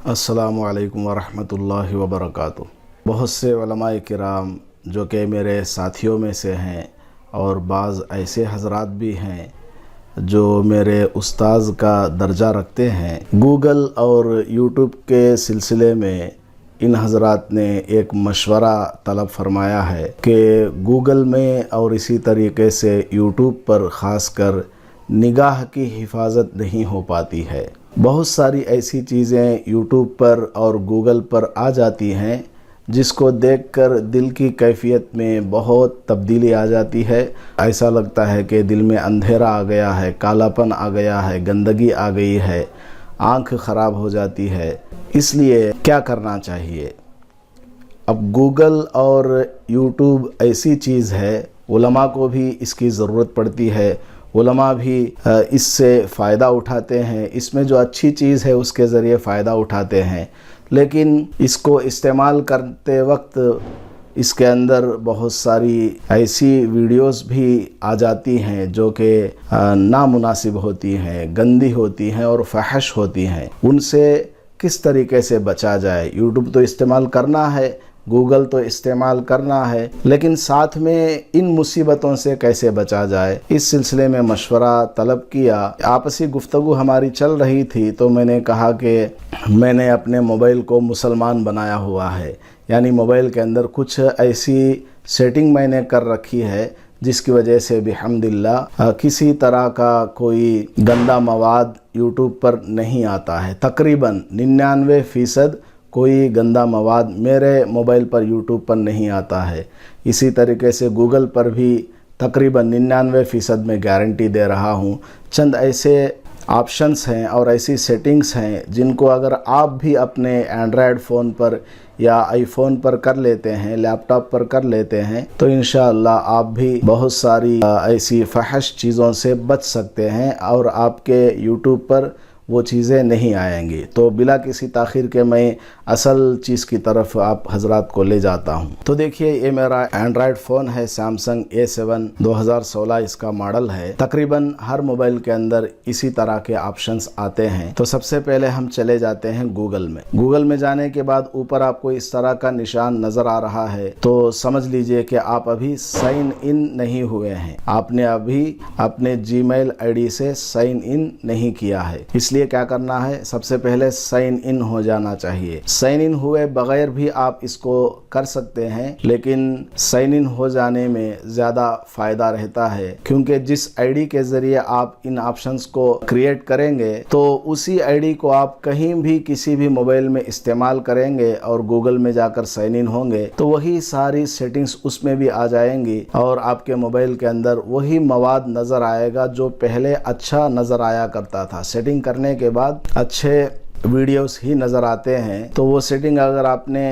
अस्सलामु अलैकुम वरहमतुल्लाहि वबरकातुहू। बहुत से उलमाए किराम जो कि मेरे साथियों में से हैं और बाज़ ऐसे हज़रात भी हैं जो मेरे उस्ताद का दर्जा रखते हैं, गूगल और यूट्यूब के सिलसिले में इन हज़रात ने एक मशवरा तलब फरमाया है कि गूगल में और इसी तरीके से यूट्यूब पर ख़ासकर निगाह की हिफाजत नहीं हो पाती है। बहुत सारी ऐसी चीज़ें यूट्यूब पर और गूगल पर आ जाती हैं जिसको देखकर दिल की कैफियत में बहुत तब्दीली आ जाती है। ऐसा लगता है कि दिल में अंधेरा आ गया है, कालापन आ गया है, गंदगी आ गई है, आँख ख़राब हो जाती है। इसलिए क्या करना चाहिए? अब गूगल और यूट्यूब ऐसी चीज़ है, उलमा को भी इसकी ज़रूरत पड़ती है, उलमा भी इससे फ़ायदा उठाते हैं, इसमें जो अच्छी चीज़ है उसके ज़रिए फ़ायदा उठाते हैं, लेकिन इसको इस्तेमाल करते वक्त इसके अंदर बहुत सारी ऐसी वीडियोस भी आ जाती हैं जो कि नामुनासिब होती हैं, गंदी होती हैं और फहश होती हैं। उनसे किस तरीके से बचा जाए? यूट्यूब तो इस्तेमाल करना है, गूगल तो इस्तेमाल करना है, लेकिन साथ में इन मुसीबतों से कैसे बचा जाए, इस सिलसिले में मशवरा तलब किया। आपसी गुफ्तगू हमारी चल रही थी तो मैंने कहा कि मैंने अपने मोबाइल को मुसलमान बनाया हुआ है, यानी मोबाइल के अंदर कुछ ऐसी सेटिंग मैंने कर रखी है जिसकी वजह से बिहम्दिल्लाह किसी तरह का कोई गंदा मवाद यूट्यूब पर नहीं आता है। तकरीबन 99% कोई गंदा मवाद मेरे मोबाइल पर यूट्यूब पर नहीं आता है। इसी तरीके से गूगल पर भी तकरीबन 99% में गारंटी दे रहा हूँ। चंद ऐसे ऑप्शंस हैं और ऐसी सेटिंग्स हैं जिनको अगर आप भी अपने एंड्रॉयड फ़ोन पर या आईफोन पर कर लेते हैं, लैपटॉप पर कर लेते हैं, तो इंशाअल्लाह आप भी बहुत सारी ऐसी फहश चीज़ों से बच सकते हैं और आपके यूट्यूब पर वो चीज़ें नहीं आएंगी। तो बिला किसी ताख़ीर के मैं असल चीज़ की तरफ आप हजरात को ले जाता हूँ। तो देखिए, ये मेरा एंड्रॉयड फ़ोन है, सैमसंग A7 2016 इसका मॉडल है। तकरीबन हर मोबाइल के अंदर इसी तरह के ऑप्शंस आते हैं। तो सबसे पहले हम चले जाते हैं गूगल में। गूगल में जाने के बाद ऊपर आपको इस तरह का निशान नज़र आ रहा है, तो समझ लीजिए कि आप अभी साइन इन नहीं हुए हैं, आपने अभी अपने जीमेल आईडी से साइन इन नहीं किया है। इसलिए क्या करना है, सबसे पहले साइन इन हो जाना चाहिए। साइन इन हुए बगैर भी आप इसको कर सकते हैं, लेकिन साइन इन हो जाने में ज़्यादा फ़ायदा रहता है, क्योंकि जिस आईडी के ज़रिए आप इन ऑप्शंस को क्रिएट करेंगे तो उसी आईडी को आप कहीं भी किसी भी मोबाइल में इस्तेमाल करेंगे और गूगल में जाकर साइन इन होंगे तो वही सारी सेटिंग्स उसमें भी आ जाएंगी और आपके मोबाइल के अंदर वही मवाद नज़र आएगा जो पहले अच्छा नज़र आया करता था। सेटिंग करने के बाद अच्छे वीडियोस ही नज़र आते हैं। तो वो सेटिंग अगर आपने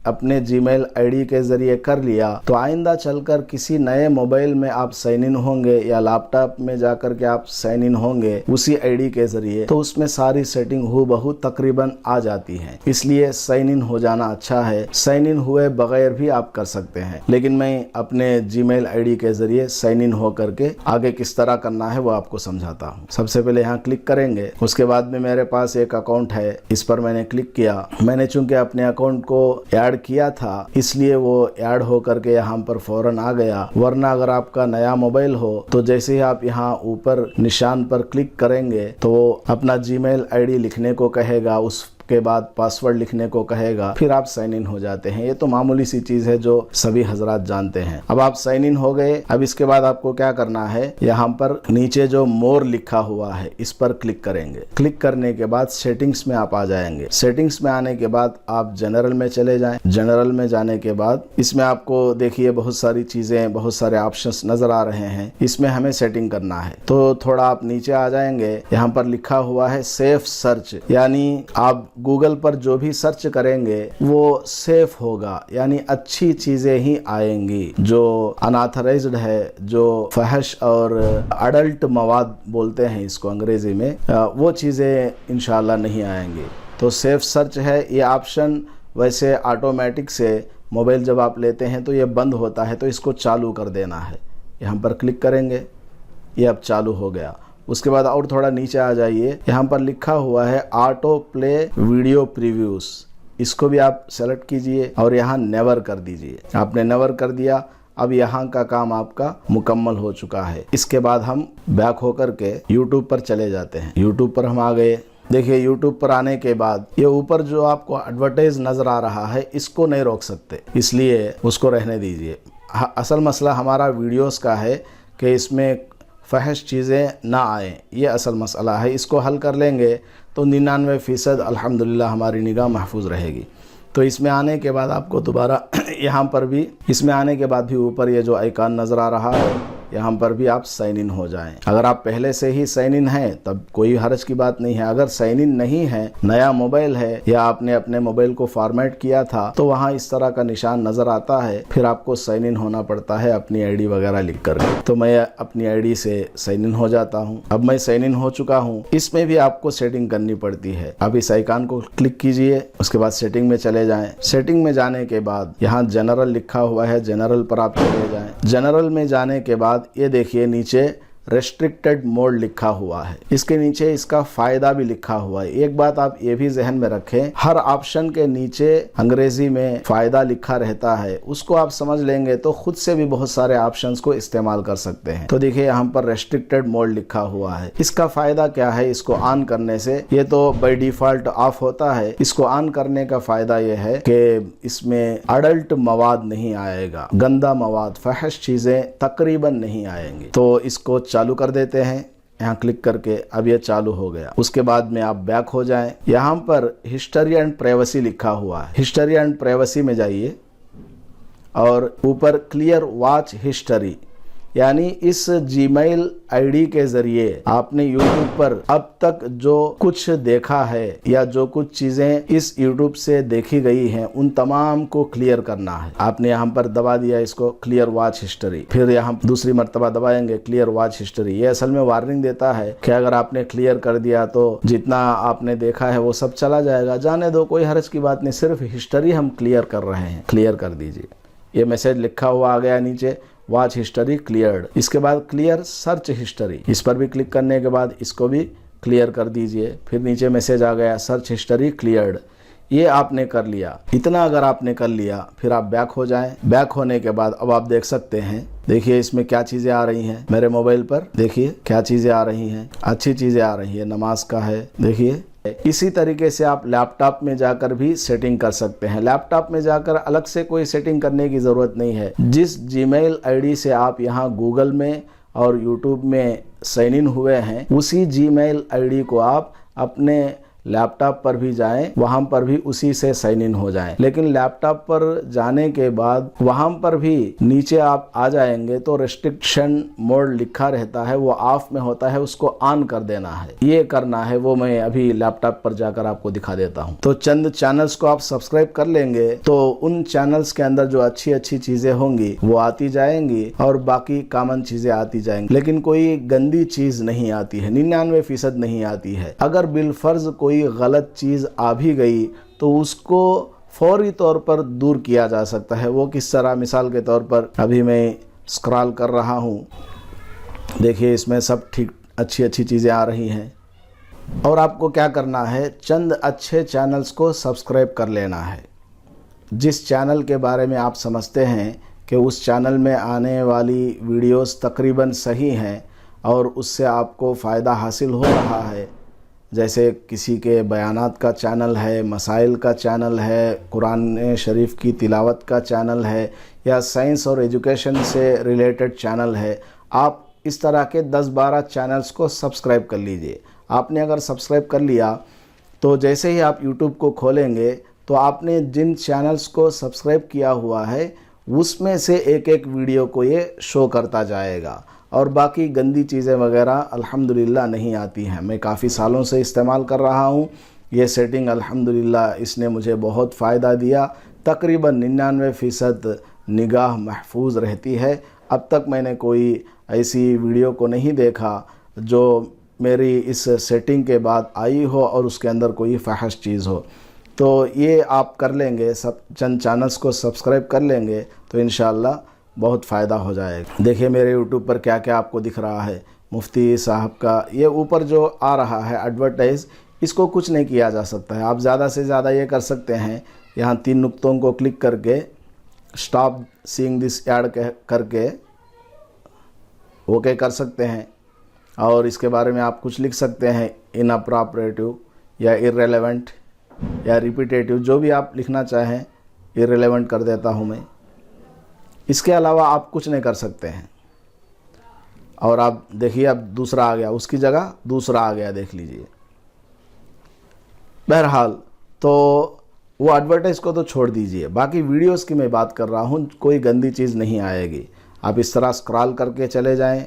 अपने जीमेल आईडी के ज़रिए कर लिया तो आइंदा चलकर किसी नए मोबाइल में आप साइन इन होंगे या लैपटॉप में जाकर के आप साइन इन होंगे उसी आईडी के ज़रिए, तो उसमें सारी सेटिंग हूबहू तकरीबन आ जाती है। इसलिए साइन इन हो जाना अच्छा है। साइन इन हुए बगैर भी आप कर सकते हैं, लेकिन मैं अपने जीमेल आईडी के ज़रिए साइन इन हो करके आगे किस तरह करना है वो आपको समझाता हूँ। सबसे पहले यहाँ क्लिक करेंगे, उसके बाद में मेरे पास एक अकाउंट है, इस पर मैंने क्लिक किया। मैंने चूंकि अपने अकाउंट को ऐड किया था इसलिए वो ऐड हो करके यहाँ पर फौरन आ गया, वरना अगर आपका नया मोबाइल हो तो जैसे ही आप यहाँ ऊपर निशान पर क्लिक करेंगे तो अपना जीमेल आईडी लिखने को कहेगा, उस के बाद पासवर्ड लिखने को कहेगा, फिर आप साइन इन हो जाते हैं। ये तो मामूली सी चीज़ है जो सभी हजरात जानते हैं। अब आप साइन इन हो गए। अब इसके बाद आपको क्या करना है, यहाँ पर नीचे जो मोर लिखा हुआ है इस पर क्लिक करेंगे। क्लिक करने के बाद सेटिंग्स में आप आ जाएंगे। सेटिंग्स में आने के बाद आप जनरल में चले जाएं। जनरल में जाने के बाद इसमें आपको देखिए बहुत सारी चीज़ें, बहुत सारे ऑप्शंस नजर आ रहे हैं। इसमें हमें सेटिंग करना है तो थोड़ा आप नीचे आ जाएंगे। यहाँ पर लिखा हुआ है सेफ सर्च, यानी आप गूगल पर जो भी सर्च करेंगे वो सेफ होगा, यानी अच्छी चीजें ही आएंगी। जो अनऑथराइज्ड है, जो फहश और अडल्ट मवाद बोलते हैं इसको अंग्रेजी में, वो चीजें इंशाल्लाह नहीं आएंगी। तो सेफ सर्च है ये ऑप्शन। वैसे ऑटोमेटिक से मोबाइल जब आप लेते हैं तो ये बंद होता है, तो इसको चालू कर देना है। यहाँ पर क्लिक करेंगे, ये अब चालू हो गया। उसके बाद और थोड़ा नीचे आ जाइए, यहाँ पर लिखा हुआ है ऑटो प्ले वीडियो प्रीव्यूज, इसको भी आप सेलेक्ट कीजिए और यहाँ नेवर कर दीजिए। आपने नेवर कर दिया, अब यहाँ का काम आपका मुकम्मल हो चुका है। इसके बाद हम बैक होकर के YouTube पर चले जाते हैं। YouTube पर हम आ गए। देखिए YouTube पर आने के बाद ये ऊपर जो आपको एडवर्टाइज नजर आ रहा है इसको नहीं रोक सकते, इसलिए उसको रहने दीजिए। असल मसला हमारा वीडियोस का है कि इसमें फहश चीज़ें ना आए, ये असल मसला है। इसको हल कर लेंगे तो 99% अल्हम्दुलिल्लाह हमारी निगाह महफूज रहेगी। तो इसमें आने के बाद आपको दोबारा यहाँ पर भी, इसमें आने के बाद भी ऊपर ये जो आइकॉन नज़र आ रहा है यहाँ पर भी आप साइन इन हो जाएं। अगर आप पहले से ही साइन इन हैं तब कोई हर्ज की बात नहीं है। अगर साइन इन नहीं है, नया मोबाइल है या आपने अपने मोबाइल को फॉर्मेट किया था, तो वहाँ इस तरह का निशान नजर आता है, फिर आपको साइन इन होना पड़ता है अपनी आईडी वगैरह लिख कर। तो मैं अपनी आईडी से साइन इन हो जाता हूँ। अब मैं साइन इन हो चुका हूँ। इसमें भी आपको सेटिंग करनी पड़ती है। अब इस आइकॉन को क्लिक कीजिए, उसके बाद सेटिंग में चले जाएं। सेटिंग में जाने के बाद यहाँ जनरल लिखा हुआ है, जनरल पर आप चले जाएं। जनरल में जाने के बाद ये देखिए नीचे रेस्ट्रिक्टेड मोड लिखा हुआ है, इसके नीचे इसका फायदा भी लिखा हुआ है। एक बात आप ये भी जहन में रखें, हर ऑप्शन के नीचे अंग्रेजी में फायदा लिखा रहता है, उसको आप समझ लेंगे तो खुद से भी बहुत सारे ऑप्शंस को इस्तेमाल कर सकते हैं। तो देखिए यहाँ पर रेस्ट्रिक्टेड मोड लिखा हुआ है। इसका फायदा क्या है? इसको ऑन करने से, ये तो बाय डिफॉल्ट ऑफ होता है, इसको ऑन करने का फायदा यह है कि इसमें अडल्ट मवाद नहीं आएगा, गंदा मवाद, फहश चीजें तकरीबन नहीं आएंगी। तो इसको चालू कर देते हैं यहाँ क्लिक करके। अब ये चालू हो गया। उसके बाद में आप बैक हो जाएं। यहाँ पर हिस्ट्री एंड प्राइवेसी लिखा हुआ है, हिस्ट्री एंड प्राइवेसी में जाइए और ऊपर क्लियर वॉच हिस्ट्री, यानी इस जीमेल आईडी के जरिए आपने यूट्यूब पर अब तक जो कुछ देखा है या जो कुछ चीजें इस यूट्यूब से देखी गई हैं उन तमाम को क्लियर करना है। आपने यहाँ पर दबा दिया इसको, क्लियर वॉच हिस्ट्री, फिर यहाँ दूसरी मर्तबा दबाएंगे क्लियर वॉच हिस्ट्री। ये असल में वार्निंग देता है कि अगर आपने क्लियर कर दिया तो जितना आपने देखा है वो सब चला जाएगा। जाने दो, कोई हर्ज की बात नहीं, सिर्फ हिस्ट्री हम क्लियर कर रहे हैं, क्लियर कर दीजिए। ये मैसेज लिखा हुआ आ गया नीचे, वॉच हिस्ट्री क्लियर्ड। इसके बाद क्लियर सर्च हिस्ट्री, इस पर भी क्लिक करने के बाद इसको भी क्लियर कर दीजिए। फिर नीचे मैसेज आ गया सर्च हिस्ट्री क्लियर्ड, ये आपने कर लिया। इतना अगर आपने कर लिया फिर आप बैक हो जाएं। बैक होने के बाद अब आप देख सकते हैं, देखिए इसमें क्या चीजें आ रही हैं मेरे मोबाइल पर, देखिए क्या चीजें आ रही हैं, अच्छी चीजें आ रही है, नमाज का है, देखिए। इसी तरीके से आप लैपटॉप में जाकर भी सेटिंग कर सकते हैं। लैपटॉप में जाकर अलग से कोई सेटिंग करने की ज़रूरत नहीं है। जिस जीमेल आईडी से आप यहाँ गूगल में और यूट्यूब में साइन इन हुए हैं, उसी जीमेल आईडी को आप अपने लैपटॉप पर भी जाएं, वहां पर भी उसी से साइन इन हो जाएं। लेकिन लैपटॉप पर जाने के बाद वहां पर भी नीचे आप आ जाएंगे तो रेस्ट्रिक्शन मोड लिखा रहता है, वो ऑफ में होता है, उसको ऑन कर देना है। ये करना है, वो मैं अभी लैपटॉप पर जाकर आपको दिखा देता हूँ। तो चंद चैनल्स को आप सब्सक्राइब कर लेंगे तो उन चैनल्स के अंदर जो अच्छी अच्छी चीजें होंगी वो आती जाएंगी और बाकी कॉमन चीजें आती जाएंगी, लेकिन कोई गंदी चीज नहीं आती है, 99% नहीं आती है। अगर बिलफर्ज कोई गलत चीज आ भी गई तो उसको फौरी तौर पर दूर किया जा सकता है। वो किस तरह? मिसाल के तौर पर अभी मैं स्क्रॉल कर रहा हूँ, देखिए इसमें सब ठीक अच्छी अच्छी चीज़ें आ रही हैं। और आपको क्या करना है, चंद अच्छे चैनल्स को सब्सक्राइब कर लेना है। जिस चैनल के बारे में आप समझते हैं कि उस चैनल में आने वाली वीडियोस तकरीबन सही हैं और उससे आपको फ़ायदा हासिल हो रहा है, जैसे किसी के बयानात का चैनल है, मसाइल का चैनल है, कुरान शरीफ की तिलावत का चैनल है, या साइंस और एजुकेशन से रिलेटेड चैनल है, आप इस तरह के 10-12 चैनल्स को सब्सक्राइब कर लीजिए। आपने अगर सब्सक्राइब कर लिया तो जैसे ही आप यूट्यूब को खोलेंगे तो आपने जिन चैनल्स को सब्सक्राइब किया हुआ है उसमें से एक एक वीडियो को ये शो करता जाएगा और बाकी गंदी चीज़ें वगैरह अल्हम्दुलिल्लाह नहीं आती हैं। मैं काफ़ी सालों से इस्तेमाल कर रहा हूँ ये सेटिंग, अल्हम्दुलिल्लाह इसने मुझे बहुत फ़ायदा दिया। तकरीबन 99% निगाह महफूज रहती है। अब तक मैंने कोई ऐसी वीडियो को नहीं देखा जो मेरी इस सेटिंग के बाद आई हो और उसके अंदर कोई फहश चीज़ हो। तो ये आप कर लेंगे, सब चंद चैनल्स को सब्सक्राइब कर लेंगे तो इंशाअल्लाह बहुत फ़ायदा हो जाएगा। देखिए मेरे यूट्यूब पर क्या क्या आपको दिख रहा है। मुफ्ती साहब का, ये ऊपर जो आ रहा है एडवर्टाइज, इसको कुछ नहीं किया जा सकता है। आप ज़्यादा से ज़्यादा ये कर सकते हैं, यहाँ 3 नुक्तों को क्लिक करके स्टॉप सीइंग दिस ऐड करके ओके कर सकते हैं, और इसके बारे में आप कुछ लिख सकते हैं, इनअप्रोप्रिएटिव या इररेलेवेंट या रिपीटेटिव, जो भी आप लिखना चाहें। इररेलेवेंट कर देता हूँ मैं। इसके अलावा आप कुछ नहीं कर सकते हैं। और आप देखिए अब दूसरा आ गया, उसकी जगह दूसरा आ गया, देख लीजिए। बहरहाल तो वो एडवर्टाइज को तो छोड़ दीजिए, बाकी वीडियोस की मैं बात कर रहा हूँ, कोई गंदी चीज़ नहीं आएगी। आप इस तरह स्क्रॉल करके चले जाएं,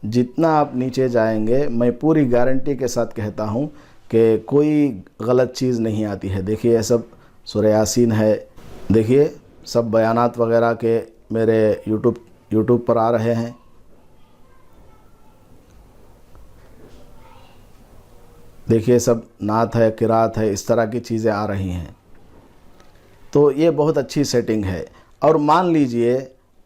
जितना आप नीचे जाएंगे मैं पूरी गारंटी के साथ कहता हूँ कि कोई गलत चीज़ नहीं आती है। देखिए ये सब सूरह यासीन है, देखिए सब बयानात वगैरह के मेरे यूट्यूब पर आ रहे हैं। देखिए सब नात है, किरात है, इस तरह की चीज़ें आ रही हैं। तो ये बहुत अच्छी सेटिंग है। और मान लीजिए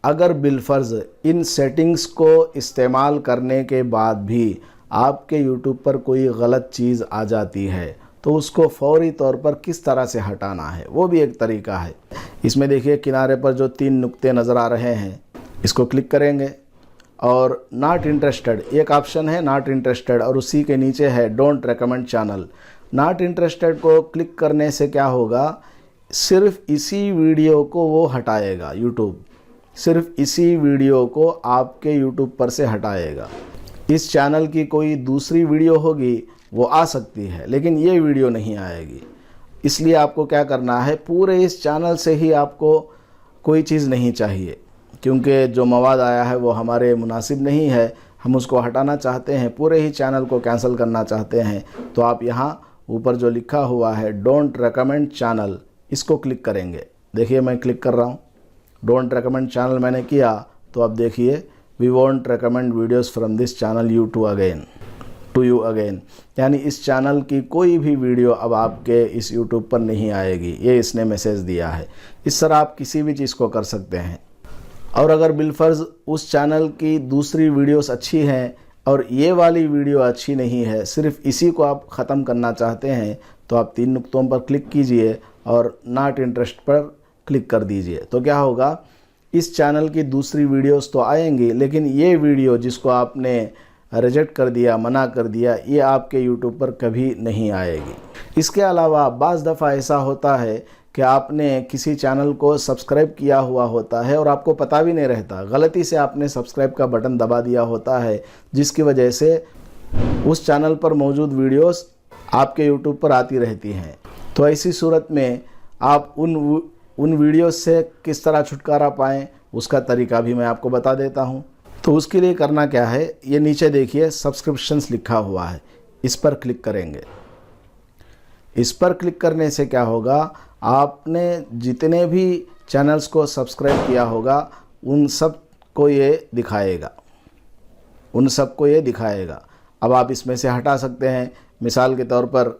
अगर बिलफर्ज इन सेटिंग्स को इस्तेमाल करने के बाद भी आपके यूट्यूब पर कोई गलत चीज़ आ जाती है, तो उसको फौरी तौर पर किस तरह से हटाना है, वो भी एक तरीका है। इसमें देखिए किनारे पर जो 3 नुक्ते नज़र आ रहे हैं, इसको क्लिक करेंगे और नॉट इंटरेस्टेड एक ऑप्शन है, नॉट इंटरेस्टेड, और उसी के नीचे है don't recommend channel. Not interested को क्लिक करने से क्या होगा, सिर्फ इसी वीडियो को वो हटाएगा। यूट्यूब सिर्फ इसी वीडियो को आपके यूट्यूब पर से हटाएगा। इस चैनल की कोई दूसरी वीडियो होगी वो आ सकती है, लेकिन ये वीडियो नहीं आएगी। इसलिए आपको क्या करना है, पूरे इस चैनल से ही आपको कोई चीज़ नहीं चाहिए, क्योंकि जो मवाद आया है वो हमारे मुनासिब नहीं है, हम उसको हटाना चाहते हैं, पूरे ही चैनल को कैंसिल करना चाहते हैं। तो आप यहाँ ऊपर जो लिखा हुआ है डोंट रेकमेंड चैनल, इसको क्लिक करेंगे। देखिए मैं क्लिक कर रहा हूँ, डोंट रेकमेंड चैनल मैंने किया, तो अब देखिए we won't recommend videos from this channel to you again, यानी इस चैनल की कोई भी वीडियो अब आपके इस यूट्यूब पर नहीं आएगी, ये इसने मैसेज दिया है। इस तरह आप किसी भी चीज़ को कर सकते हैं। और अगर बिलफर्ज उस चैनल की दूसरी वीडियोस अच्छी हैं और ये वाली वीडियो अच्छी नहीं है, सिर्फ इसी को आप ख़त्म करना चाहते हैं, तो आप 3 नुक्तों पर क्लिक कीजिए और नॉट इंटरेस्ट पर क्लिक कर दीजिए। तो क्या होगा, इस चैनल की दूसरी वीडियोस तो आएंगी, लेकिन ये वीडियो जिसको आपने रिजेक्ट कर दिया, मना कर दिया, ये आपके यूट्यूब पर कभी नहीं आएगी। इसके अलावा बाज़ दफ़ा ऐसा होता है कि आपने किसी चैनल को सब्सक्राइब किया हुआ होता है और आपको पता भी नहीं रहता, गलती से आपने सब्सक्राइब का बटन दबा दिया होता है, जिसकी वजह से उस चैनल पर मौजूद वीडियोस आपके यूट्यूब पर आती रहती हैं। तो ऐसी सूरत में आप उन वीडियोस से किस तरह छुटकारा पाएँ, उसका तरीका भी मैं आपको बता देता हूँ। तो उसके लिए करना क्या है, ये नीचे देखिए सब्सक्रिप्शंस लिखा हुआ है, इस पर क्लिक करेंगे। इस पर क्लिक करने से क्या होगा, आपने जितने भी चैनल्स को सब्सक्राइब किया होगा उन सब को ये दिखाएगा, अब आप इसमें से हटा सकते हैं। मिसाल के तौर पर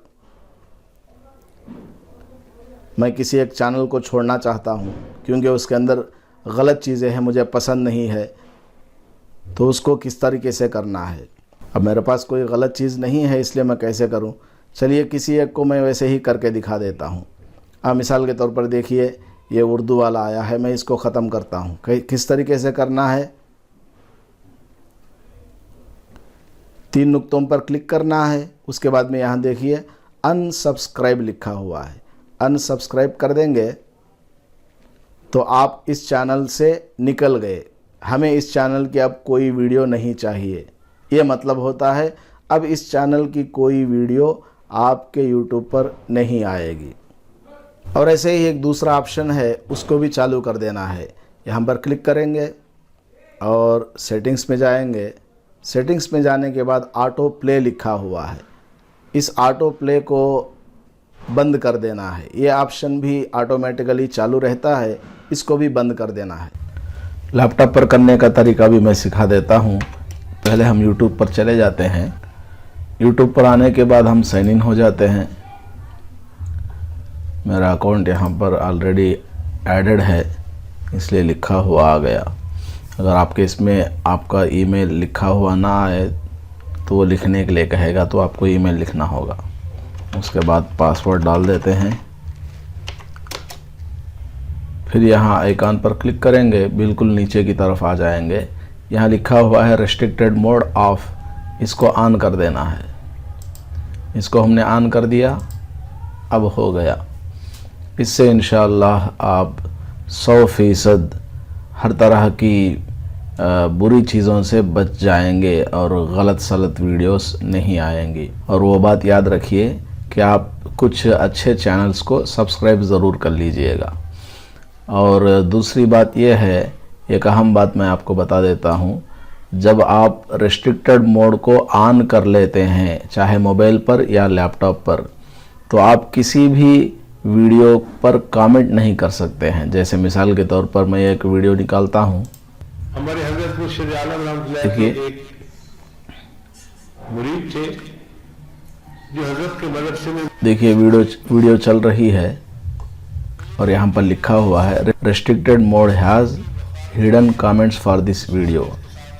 मैं किसी एक चैनल को छोड़ना चाहता हूँ क्योंकि उसके अंदर गलत चीज़ें हैं, मुझे पसंद नहीं है, तो उसको किस तरीके से करना है। अब मेरे पास कोई गलत चीज़ नहीं है, इसलिए मैं कैसे करूं, चलिए किसी एक को मैं वैसे ही करके दिखा देता हूं। अब मिसाल के तौर पर देखिए ये उर्दू वाला आया है, मैं इसको ख़त्म करता हूं। किस तरीके से करना है, 3 नुक्तों पर क्लिक करना है, उसके बाद में यहाँ देखिए अनसब्सक्राइब लिखा हुआ है, अनसब्सक्राइब कर देंगे तो आप इस चैनल से निकल गए। हमें इस चैनल की अब कोई वीडियो नहीं चाहिए, ये मतलब होता है अब इस चैनल की कोई वीडियो आपके यूट्यूब पर नहीं आएगी। और ऐसे ही एक दूसरा ऑप्शन है, उसको भी चालू कर देना है। यहाँ पर क्लिक करेंगे और सेटिंग्स में जाएंगे। सेटिंग्स में जाने के बाद ऑटो प्ले लिखा हुआ है, इस ऑटो प्ले को बंद कर देना है। ये ऑप्शन भी ऑटोमेटिकली चालू रहता है, इसको भी बंद कर देना है। लैपटॉप पर करने का तरीका भी मैं सिखा देता हूँ। पहले हम YouTube पर चले जाते हैं, YouTube पर आने के बाद हम साइन इन हो जाते हैं। मेरा अकाउंट यहाँ पर ऑलरेडी एडेड है, इसलिए लिखा हुआ आ गया। अगर आपके इसमें आपका ईमेल लिखा हुआ ना आए तो वो लिखने के लिए कहेगा, तो आपको ईमेल लिखना होगा। उसके बाद पासवर्ड डाल देते हैं। फिर यहाँ आइकन पर क्लिक करेंगे, बिल्कुल नीचे की तरफ आ जाएंगे। यहाँ लिखा हुआ है रेस्ट्रिक्टेड मोड ऑफ, इसको ऑन कर देना है। इसको हमने ऑन कर दिया, अब हो गया। इससे इंशाअल्लाह आप 100% हर तरह की बुरी चीज़ों से बच जाएंगे और गलत सलत वीडियोस नहीं आएंगी। और वो बात याद रखिए कि आप कुछ अच्छे चैनल्स को सब्सक्राइब ज़रूर कर लीजिएगा। और दूसरी बात यह है, एक अहम बात मैं आपको बता देता हूँ, जब आप रेस्ट्रिक्टेड मोड को ऑन कर लेते हैं, चाहे मोबाइल पर या लैपटॉप पर, तो आप किसी भी वीडियो पर कमेंट नहीं कर सकते हैं। जैसे मिसाल के तौर पर मैं एक वीडियो निकालता हूँ, हमारे हज़रत मुर्शिद आलम रहमतुल्लाह के एक मुरीद थे जो हज़रत के मदरसे में, देखिए वीडियो चल रही है और यहाँ पर लिखा हुआ है restricted mode has hidden comments for this video,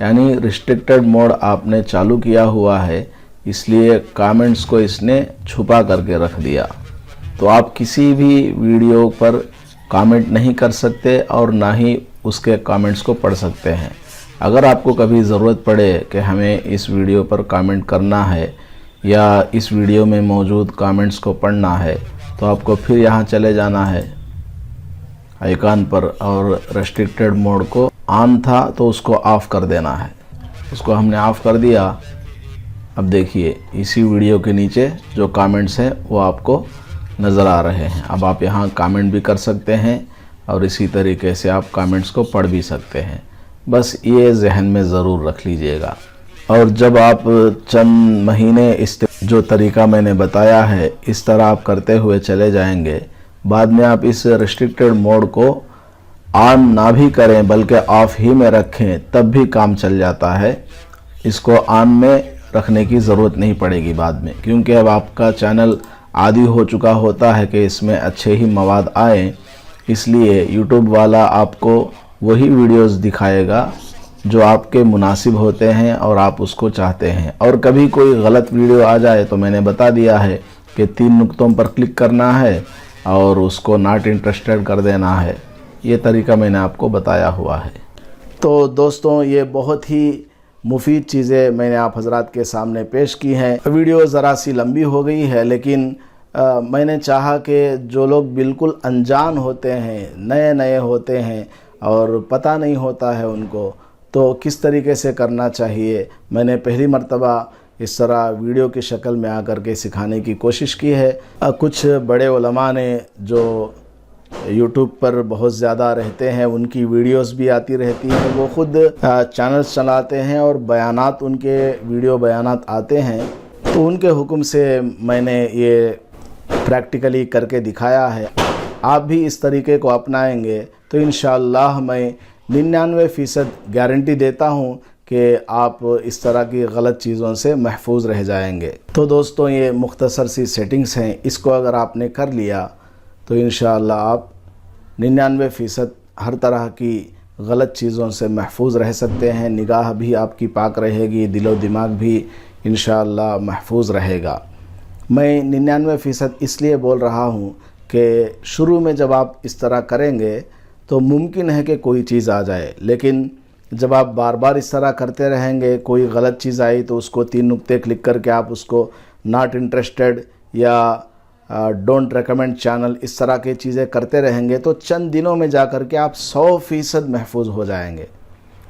यानी रिस्ट्रिक्टेड मोड आपने चालू किया हुआ है, इसलिए कमेंट्स को इसने छुपा करके रख दिया। तो आप किसी भी वीडियो पर कमेंट नहीं कर सकते और ना ही उसके कमेंट्स को पढ़ सकते हैं। अगर आपको कभी ज़रूरत पड़े कि हमें इस वीडियो पर कमेंट करना है या इस वीडियो में मौजूद कमेंट्स को पढ़ना है, तो आपको फिर यहाँ चले जाना है आइकन पर, और रेस्ट्रिक्टेड मोड को ऑन था तो उसको ऑफ़ कर देना है। उसको हमने ऑफ़ कर दिया। अब देखिए इसी वीडियो के नीचे जो कमेंट्स हैं वो आपको नज़र आ रहे हैं। अब आप यहाँ कमेंट भी कर सकते हैं और इसी तरीके से आप कमेंट्स को पढ़ भी सकते हैं। बस ये जहन में ज़रूर रख लीजिएगा। और जब आप चंद महीने इस जो तरीका मैंने बताया है इस तरह आप करते हुए चले जाएंगे, बाद में आप इस रिस्ट्रिक्टेड मोड को ऑन ना भी करें बल्कि ऑफ ही में रखें, तब भी काम चल जाता है। इसको ऑन में रखने की ज़रूरत नहीं पड़ेगी बाद में, क्योंकि अब आपका चैनल आदी हो चुका होता है कि इसमें अच्छे ही मवाद आए, इसलिए यूट्यूब वाला आपको वही वीडियोस दिखाएगा जो आपके मुनासिब होते हैं और आप उसको चाहते हैं। और कभी कोई गलत वीडियो आ जाए तो मैंने बता दिया है कि 3 नुक्तों पर क्लिक करना है और उसको नॉट इंटरेस्टेड कर देना है। ये तरीका मैंने आपको बताया हुआ है। तो दोस्तों, ये बहुत ही मुफीद चीज़ें मैंने आप हजरात के सामने पेश की हैं। वीडियो ज़रा सी लंबी हो गई है, लेकिन मैंने चाहा कि जो लोग बिल्कुल अनजान होते हैं, नए नए होते हैं और पता नहीं होता है उनको, तो किस तरीके से करना चाहिए, मैंने पहली मर्तबा इस तरह वीडियो की शक्ल में आकर के सिखाने की कोशिश की है। कुछ बड़े उलमा ने जो यूट्यूब पर बहुत ज़्यादा रहते हैं, उनकी वीडियोस भी आती रहती हैं, वो ख़ुद चैनल्स चलाते हैं और बयानात, उनके वीडियो बयानात आते हैं, तो उनके हुक्म से मैंने ये प्रैक्टिकली करके दिखाया है। आप भी इस तरीके को अपनाएंगे तो इंशाअल्लाह मैं 99% गारंटी देता हूँ कि आप इस तरह की गलत चीज़ों से महफूज रह जाएंगे। तो दोस्तों, ये मुख्तसर सी सेटिंग्स हैं, इसको अगर आपने कर लिया तो इंशाअल्लाह आप 99% हर तरह की गलत चीज़ों से महफूज रह सकते हैं। निगाह भी आपकी पाक रहेगी, दिलो दिमाग भी इंशाअल्लाह महफूज रहेगा। मैं 99% इसलिए बोल रहा हूँ कि शुरू में जब आप इस तरह करेंगे तो मुमकिन है कि कोई चीज़ आ जाए, लेकिन जब आप बार बार इस तरह करते रहेंगे, कोई गलत चीज़ आई तो उसको 3 नुक्ते क्लिक करके आप उसको नॉट इंटरेस्टेड या डोंट रेकमेंड चैनल, इस तरह की चीज़ें करते रहेंगे तो चंद दिनों में जा कर के आप 100% महफूज हो जाएंगे।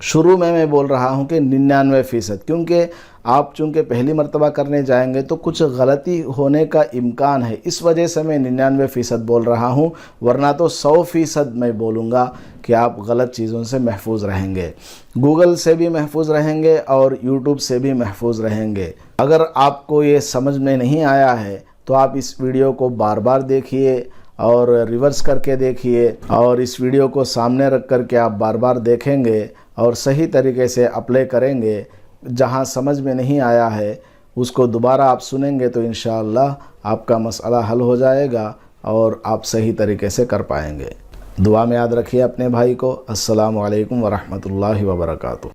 शुरू में मैं बोल रहा हूं कि 99%, क्योंकि आप चूँकि पहली मर्तबा करने जाएंगे तो कुछ गलती होने का इम्कान है, इस वजह से मैं 99% बोल रहा हूं, वरना तो 100% मैं बोलूँगा कि आप गलत चीज़ों से महफूज रहेंगे। गूगल से भी महफूज रहेंगे और यूट्यूब से भी महफूज रहेंगे। अगर आपको ये समझ में नहीं आया है तो आप इस वीडियो को बार बार देखिए और रिवर्स करके देखिए, और इस वीडियो को सामने रख कर के आप बार बार देखेंगे और सही तरीके से अप्लाई करेंगे। जहां समझ में नहीं आया है उसको दोबारा आप सुनेंगे तो इंशाअल्लाह आपका मसला हल हो जाएगा और आप सही तरीके से कर पाएंगे। दुआ में याद रखिए अपने भाई को। अस्सलामु अलैकुम वरहमतुल्लाहि वबरकातुहू।